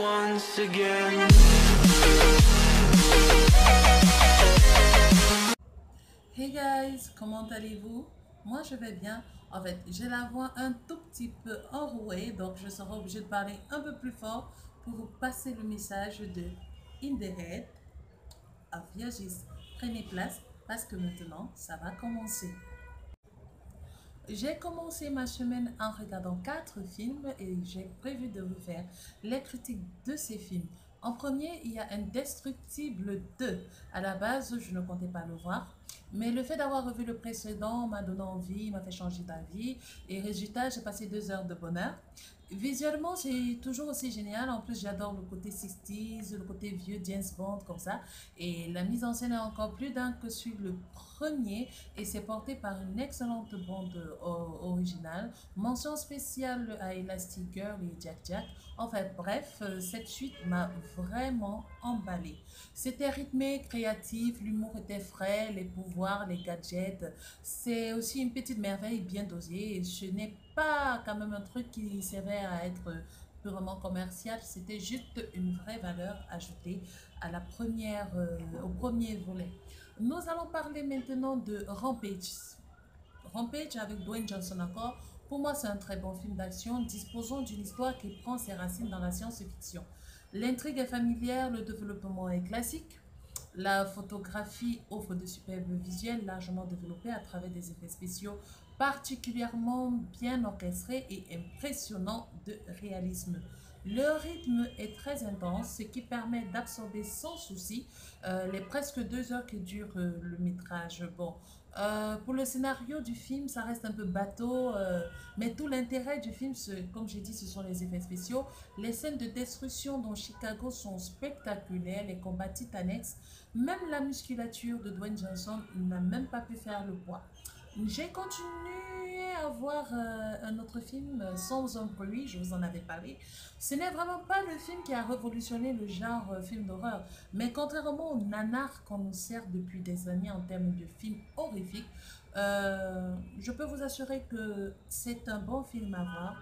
once again. Hey guys, comment allez-vous? Moi je vais bien. En fait, j'ai la voix un tout petit peu enrouée, donc je serai obligée de parler un peu plus fort pour vous passer le message de In the Head of Yogis. Prenez place parce que maintenant ça va commencer. J'ai commencé ma semaine en regardant 4 films et j'ai prévu de vous faire les critiques de ces films. En premier, il y a Indestructible 2. À la base, je ne comptais pas le voir, mais le fait d'avoir revu le précédent m'a donné envie, m'a fait changer d'avis et résultat, j'ai passé 2 heures de bonheur. Visuellement, c'est toujours aussi génial. En plus, j'adore le côté 60s, le côté vieux James Bond comme ça. Et la mise en scène est encore plus dingue que sur le premier et c'est porté par une excellente bande originale. Mention spéciale à Elastic Girl et Jack Jack. Enfin bref, cette suite m'a vraiment emballé. C'était rythmé, créatif, l'humour était frais, les pouvoirs, les gadgets. C'est aussi une petite merveille bien dosée. Ce n'est pas quand même un truc qui servait à être purement commercial, c'était juste une vraie valeur ajoutée à la au premier volet. Nous allons parler maintenant de Rampage. Rampage avec Dwayne Johnson encore. Pour moi, c'est un très bon film d'action disposant d'une histoire qui prend ses racines dans la science-fiction. L'intrigue est familière, le développement est classique. La photographie offre de superbes visuels largement développés à travers des effets spéciaux particulièrement bien orchestrés et impressionnants de réalisme. Le rythme est très intense, ce qui permet d'absorber sans souci les presque 2 heures que dure le métrage. Bon, pour le scénario du film, ça reste un peu bateau, mais tout l'intérêt du film, comme j'ai dit, ce sont les effets spéciaux. Les scènes de destruction dans Chicago sont spectaculaires, les combats titanesques. Même la musculature de Dwayne Johnson n'a même pas pu faire le poids. J'ai continué à voir un autre film, Sons of Fury, je vous en avais parlé. Ce n'est vraiment pas le film qui a révolutionné le genre film d'horreur, mais contrairement au nanar qu'on nous sert depuis des années en termes de films horrifiques, je peux vous assurer que c'est un bon film à voir.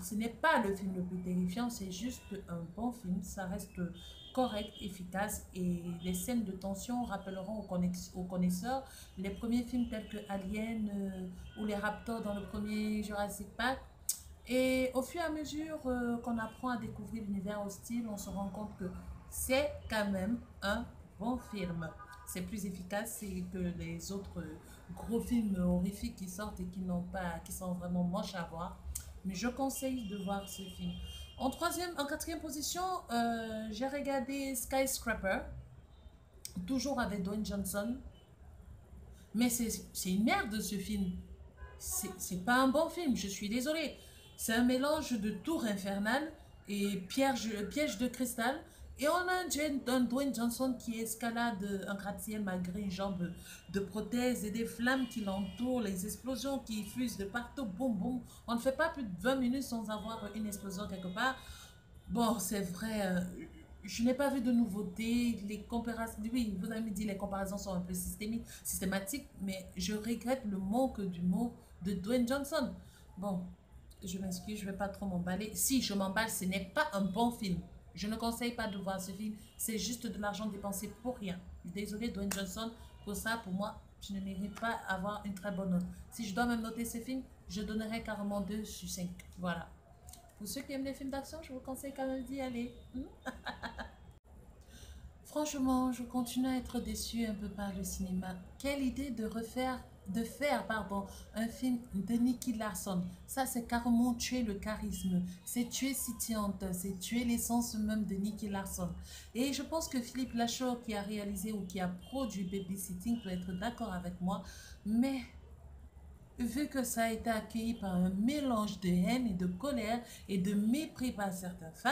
Ce n'est pas le film le plus terrifiant, c'est juste un bon film. Ça reste correct, efficace et les scènes de tension rappelleront aux connaisseurs les premiers films tels que Alien ou les Raptors dans le premier Jurassic Park. Et au fur et à mesure qu'on apprend à découvrir l'univers hostile, on se rend compte que c'est quand même un bon film. C'est plus efficace que les autres gros films horrifiques qui sortent et qui sont vraiment moches à voir. Mais je conseille de voir ce film. En quatrième position, j'ai regardé Skyscraper, toujours avec Dwayne Johnson. Mais c'est une merde ce film. C'est pas un bon film, je suis désolée. C'est un mélange de tour infernale et piège de cristal. Et on a un Dwayne Johnson qui escalade un gratte-ciel malgré une jambe de prothèse et des flammes qui l'entourent, les explosions qui fusent de partout, boum boum. On ne fait pas plus de 20 minutes sans avoir une explosion quelque part. Bon, c'est vrai, je n'ai pas vu de nouveautés. Les comparaisons, oui, vous avez dit les comparaisons sont un peu systématiques, mais je regrette le manque d'humour de Dwayne Johnson. Bon, je m'excuse, je ne vais pas trop m'emballer. Si je m'emballe, ce n'est pas un bon film. Je ne conseille pas de voir ce film. C'est juste de l'argent dépensé pour rien. Désolé, Dwayne Johnson, pour ça, pour moi, je ne mérite pas avoir une très bonne note. Si je dois même noter ce film, je donnerais carrément 2 sur 5. Voilà. Pour ceux qui aiment les films d'action, je vous conseille quand même d'y aller. Franchement, je continue à être déçue un peu par le cinéma. Quelle idée de faire, un film de Nicky Larson. Ça, c'est carrément tuer le charisme. C'est tuer City Hunter. C'est tuer l'essence même de Nicky Larson. Et je pense que Philippe Lachaud, qui a réalisé ou qui a produit Babysitting, peut être d'accord avec moi. Mais vu que ça a été accueilli par un mélange de haine et de colère et de mépris par certains fans,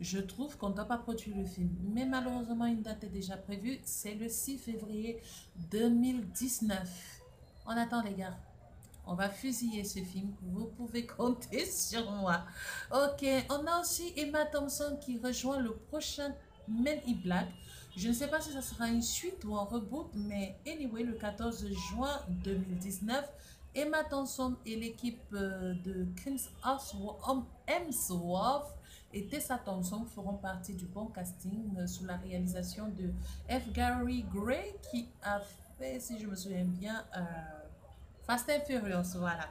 je trouve qu'on ne doit pas produire le film. Mais malheureusement, une date est déjà prévue, c'est le 6 février 2019. On attend les gars, on va fusiller ce film, vous pouvez compter sur moi. Ok, on a aussi Emma Thompson qui rejoint le prochain Men in Black. Je ne sais pas si ça sera une suite ou un reboot, mais anyway, le 14 juin 2019, Emma Thompson et l'équipe de Chris Hemsworth et Tessa Thompson feront partie du bon casting sous la réalisation de F. Gary Gray qui a fait, si je me souviens bien, Fast and Furious, voilà.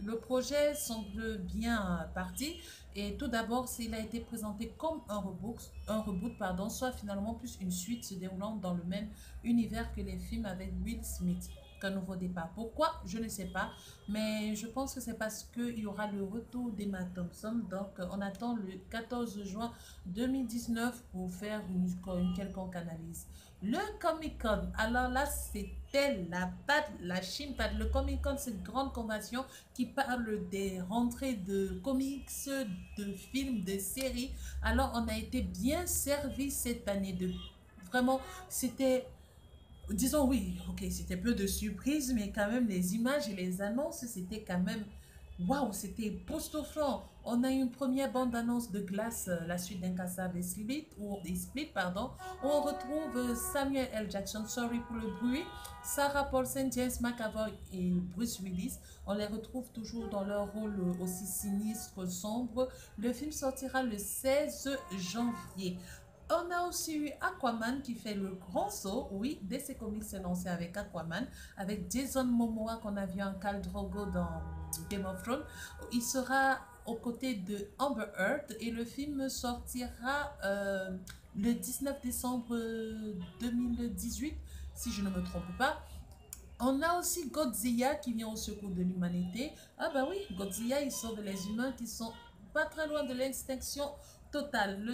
Le projet semble bien parti et tout d'abord, il a été présenté comme un reboot pardon, soit finalement plus une suite se déroulant dans le même univers que les films avec Will Smith qu'un nouveau départ. Pourquoi? Je ne sais pas, mais je pense que c'est parce qu'il y aura le retour d'Emma Thompson. Donc, on attend le 14 juin 2019 pour faire une quelconque analyse. Le Comic Con, alors là, c'était la patte, la chine patte. Le Comic Con, c'est une grande convention qui parle des rentrées de comics, de films, de séries. Alors, on a été bien servi cette année. Vraiment, c'était, disons oui, ok, c'était peu de surprises, mais quand même, les images et les annonces, c'était quand même, waouh, c'était époustouflant. On a eu une première bande-annonce de Glace, la suite d'Incassable et Split, pardon, où on retrouve Samuel L. Jackson, sorry pour le bruit, Sarah Paulson, James McAvoy et Bruce Willis. On les retrouve toujours dans leur rôle aussi sinistre, sombre. Le film sortira le 16 janvier. On a aussi eu Aquaman qui fait le grand saut. Oui, DC Comics s'est lancé avec Aquaman, avec Jason Momoa qu'on a vu en Khal Drogo dans Game of Thrones. Il sera aux côtés de Amber Heard et le film sortira le 19 décembre 2018, si je ne me trompe pas. On a aussi Godzilla qui vient au secours de l'humanité. Ah bah oui, Godzilla, il sauve les humains qui sont pas très loin de l'extinction totale. Le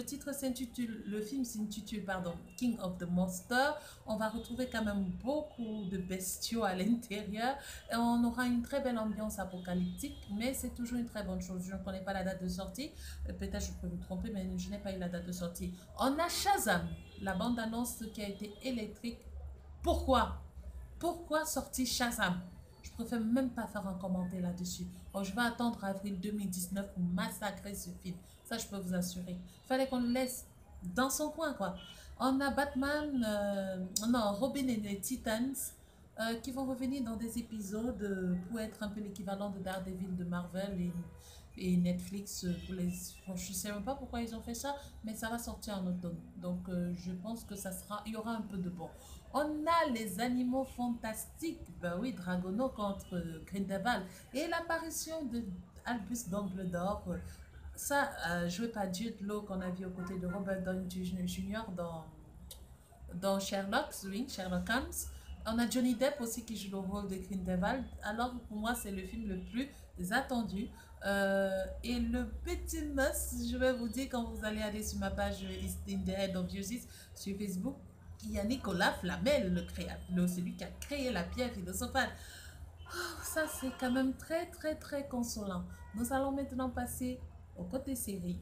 film s'intitule, pardon, King of the Monster. On va retrouver quand même beaucoup de bestiaux à l'intérieur. Et on aura une très belle ambiance apocalyptique, mais c'est toujours une très bonne chose. Je ne connais pas la date de sortie. Peut-être je peux me tromper, mais je n'ai pas eu la date de sortie. On a Shazam, la bande-annonce qui a été électrique. Pourquoi? Pourquoi sortir Shazam? Je préfère même pas faire un commentaire là-dessus. Oh, je vais attendre avril 2019 pour massacrer ce film. Ça, je peux vous assurer. Il fallait qu'on le laisse dans son coin, quoi. On a Batman, non, Robin et les Titans qui vont revenir dans des épisodes pour être un peu l'équivalent de Daredevil de Marvel et Netflix. Je ne sais même pas pourquoi ils ont fait ça, mais ça va sortir en automne. Donc, je pense que il y aura un peu de bon. On a les animaux fantastiques, ben oui, Dragono contre Grindelwald et l'apparition de Albus Dumbledore. Ça, joué par Jude Law qu'on a vu aux côtés de Robert Downey Jr. dans Sherlock, oui, Sherlock Holmes. On a Johnny Depp aussi qui joue le rôle de Grindelwald. Alors pour moi, c'est le film le plus attendu. Et le petit must, je vais vous dire quand vous allez aller sur ma page In the Head of Justice sur Facebook, il y a Nicolas Flamel, celui qui a créé la pierre philosophale. Oh, ça, c'est quand même très, très, très consolant. Nous allons maintenant passer au côté série.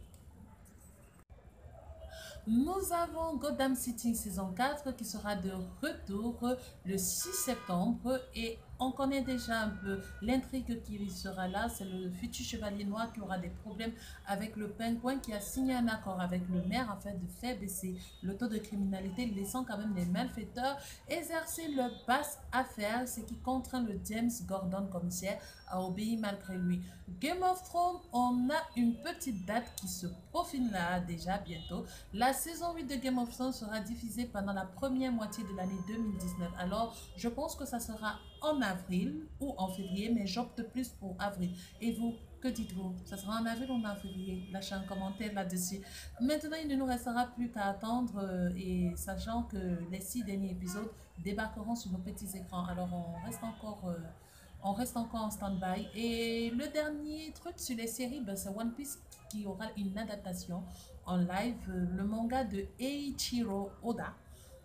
Nous avons Gotham City saison 4 qui sera de retour le 6 septembre et on connaît déjà un peu l'intrigue qui sera là. C'est le futur chevalier noir qui aura des problèmes avec le pingouin qui a signé un accord avec le maire afin de faire baisser le taux de criminalité, laissant quand même les malfaiteurs exercer leur basse affaire, ce qui contraint le James Gordon commissaire à obéir malgré lui. Game of Thrones, on a une petite date qui se profile là déjà bientôt. La saison 8 de Game of Thrones sera diffusée pendant la première moitié de l'année 2019. Alors, je pense que ça sera en avril ou en février, mais j'opte plus pour avril. Et vous, que dites-vous? Ça sera en avril ou en février? Lâchez un commentaire là-dessus. Maintenant, il ne nous restera plus qu'à attendre et sachant que les 6 derniers épisodes débarqueront sur nos petits écrans. Alors, on reste encore en stand-by. Et le dernier truc sur les séries, ben, c'est One Piece qui aura une adaptation en live. Le manga de Eiichiro Oda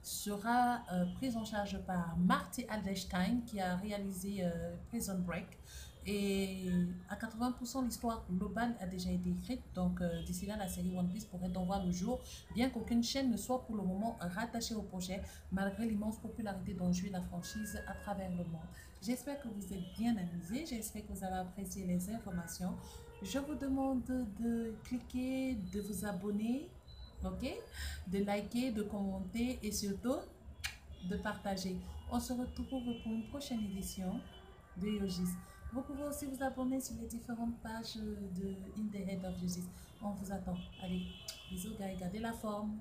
sera pris en charge par Marty Aldenstein qui a réalisé Prison Break. Et à 80%, l'histoire globale a déjà été écrite. Donc, d'ici là, la série One Piece pourrait donc voir le jour, bien qu'aucune chaîne ne soit pour le moment rattachée au projet, malgré l'immense popularité dont jouit la franchise à travers le monde. J'espère que vous êtes bien amusés, j'espère que vous avez apprécié les informations. Je vous demande de cliquer, de vous abonner, ok? De liker, de commenter et surtout de partager. On se retrouve pour une prochaine édition de Yogis. Vous pouvez aussi vous abonner sur les différentes pages de In the Head of Justice. On vous attend. Allez, bisous, gars, gardez la forme.